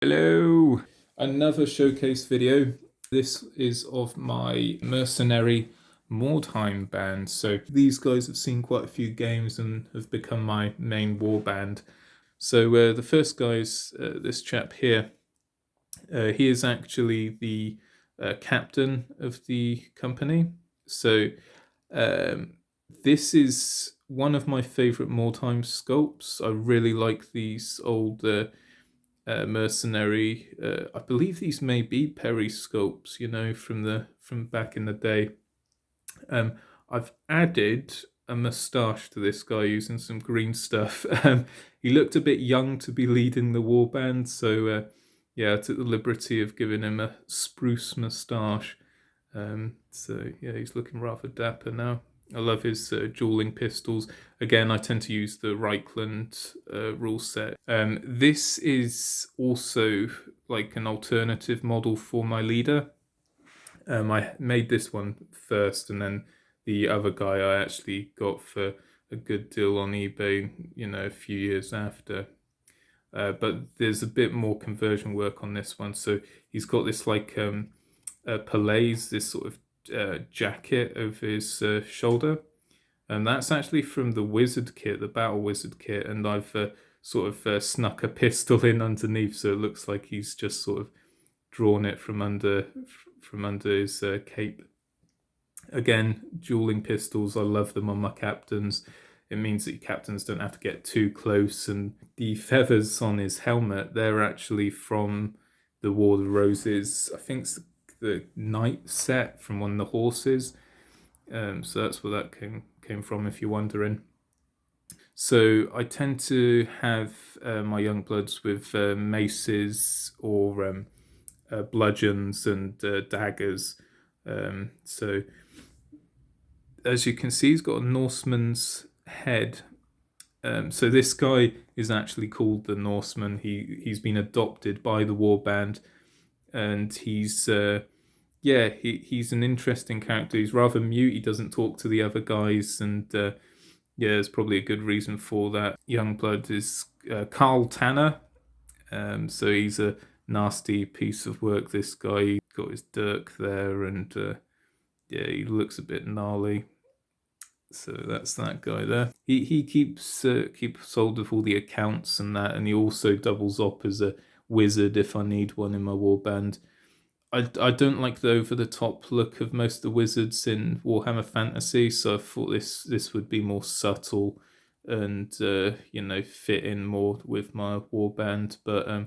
Hello! Another showcase video. This is of my mercenary Mordheim band. So these guys have seen quite a few games and have become my main warband. So the first guy is this chap here. He is actually the captain of the company. So um, this is one of my favorite Mordheim sculpts. I really like these old mercenary. I believe these may be periscopes, from back in the day. Um, I've added a moustache to this guy using some green stuff. He looked a bit young to be leading the warband, so yeah, I took the liberty of giving him a spruce moustache. So yeah, he's looking rather dapper now. I love his dueling pistols. Again, I tend to use the Reichland rule set. This is also like an alternative model for my leader. I made this one first, and then the other guy I actually got for a good deal on eBay, a few years after. But there's a bit more conversion work on this one. So he's got this like palaise, this sort of jacket over his shoulder, and that's actually from the wizard kit, the battle wizard kit, and I've sort of snuck a pistol in underneath, so it looks like he's just sort of drawn it from under his cape. Again, dueling pistols, I love them on my captains. It means that your captains don't have to get too close, and the feathers on his helmet, they're actually from the War of the Roses. I think it's the knight set from one of the horses. So that's where that came from, if you're wondering. So I tend to have my Youngbloods with maces or bludgeons and daggers. So as you can see, he's got a Norseman's head. So this guy is actually called the Norseman. He's been adopted by the warband, and he's he's an interesting character. He's rather mute. He doesn't talk to the other guys, and yeah, there's probably a good reason for that. Youngblood is Carl Tanner. So he's a nasty piece of work. This guy, he's got his dirk there, and yeah, he looks a bit gnarly. So that's that guy there. He keeps hold of all the accounts and that, and he also doubles up as a wizard if I need one in my warband. I don't like the over the top look of most of the wizards in Warhammer Fantasy, so I thought this would be more subtle and fit in more with my warband. But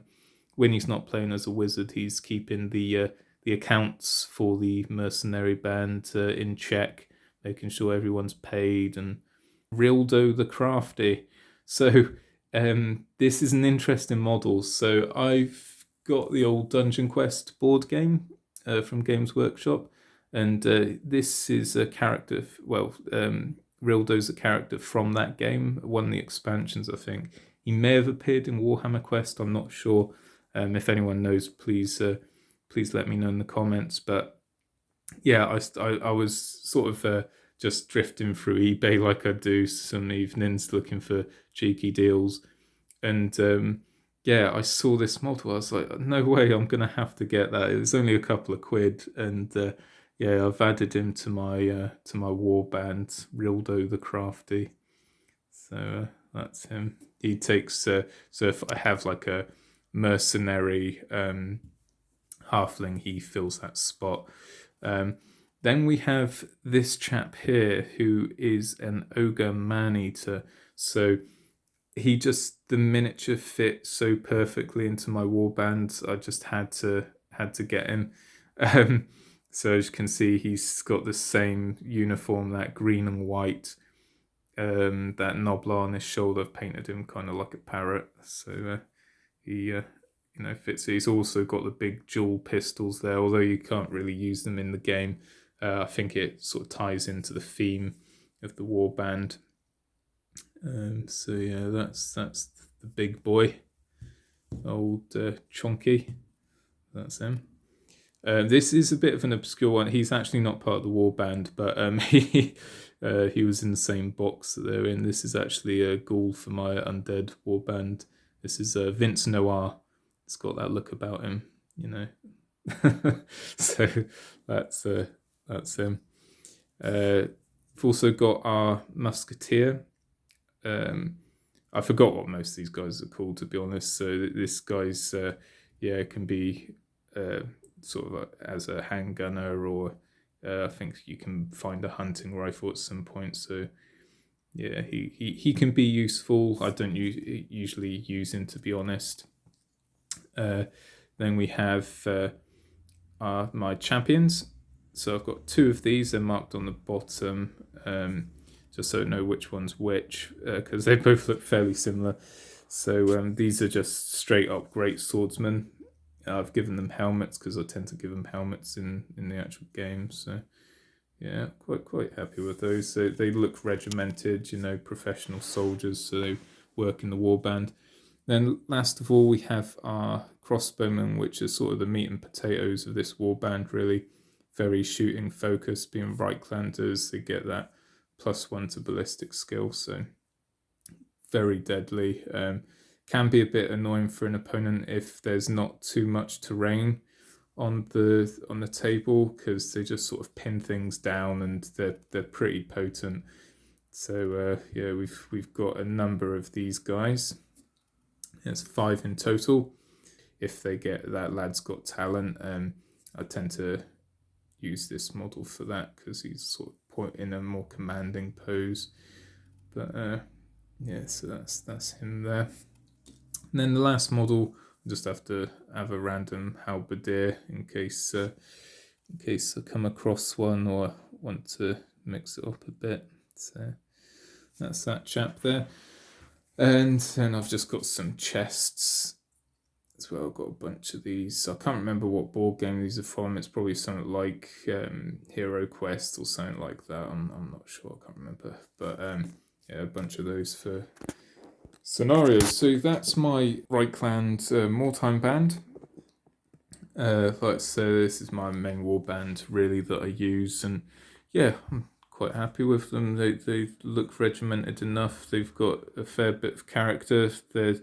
when he's not playing as a wizard, he's keeping the accounts for the mercenary band in check, making sure everyone's paid, and Rildo the Crafty. So this is an interesting model. So I've got the old Dungeon Quest board game from Games Workshop, and this is a character. Rildo's a character from that game. One of the expansions, I think. He may have appeared in Warhammer Quest. I'm not sure. If anyone knows, please let me know in the comments. But yeah, I was sort of just drifting through eBay like I do some evenings, looking for cheeky deals, and yeah, I saw this model. I was like, no way, I'm gonna have to get that. It was only a couple of quid, and yeah, I've added him to my warband, Rildo the Crafty. So that's him. He takes so if I have like a mercenary halfling, he fills that spot. Then we have this chap here who is an ogre man-eater. So the miniature fit so perfectly into my warband. I just had to get him. So as you can see, he's got the same uniform, that green and white. That nobler on his shoulder, I've painted him kind of like a parrot. So he fits. He's also got the big dual pistols there, although you can't really use them in the game. I think it sort of ties into the theme of the warband. So yeah, that's the big boy, old Chonky. That's him. This is a bit of an obscure one. He's actually not part of the warband, but he was in the same box that they're in. This is actually a ghoul for my undead warband. This is Vince Noir. It's got that look about him, you know. So that's him. We've also got our musketeer. I forgot what most of these guys are called, to be honest. So this guy's can be sort of as a handgunner, or I think you can find a hunting rifle at some point. So yeah, he can be useful. I don't usually use him, to be honest. Then we have my champions. So I've got 2 of these. They're marked on the bottom, just so I know which one's which, because they both look fairly similar. So these are just straight up Greatswordsmen. I've given them helmets because I tend to give them helmets in the actual game. So yeah, quite happy with those. So they look regimented, you know, professional soldiers. So they work in the warband. Then last of all, we have our crossbowmen, which are sort of the meat and potatoes of this warband, really. Very shooting focused, being right-clanders. They get that +1 to ballistic skill, so very deadly. Can be a bit annoying for an opponent if there's not too much terrain on the table, because they just sort of pin things down, and they're pretty potent. So yeah, we've got a number of these guys. There's 5 in total. If they get that lad's got talent, I tend to use this model for that because he's sort of in a more commanding pose. But yeah, so that's him there. And then the last model, I just have to have a random halberdier in case I come across one or want to mix it up a bit. So that's that chap there. And then I've just got some chests as well. I've got a bunch of these. I can't remember what board game these are from. It's probably something like Hero Quest or something like that. I'm not sure. I can't remember. But yeah, a bunch of those for scenarios. So that's my Right-Clan Mordheim band. Like I said, this is my main war band really that I use, and yeah, I'm quite happy with them. They look regimented enough. They've got a fair bit of character. They're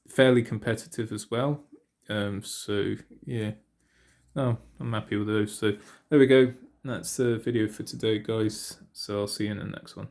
fairly competitive as well. So yeah, no, I'm happy with those. So there we go. That's the video for today, guys. So I'll see you in the next one.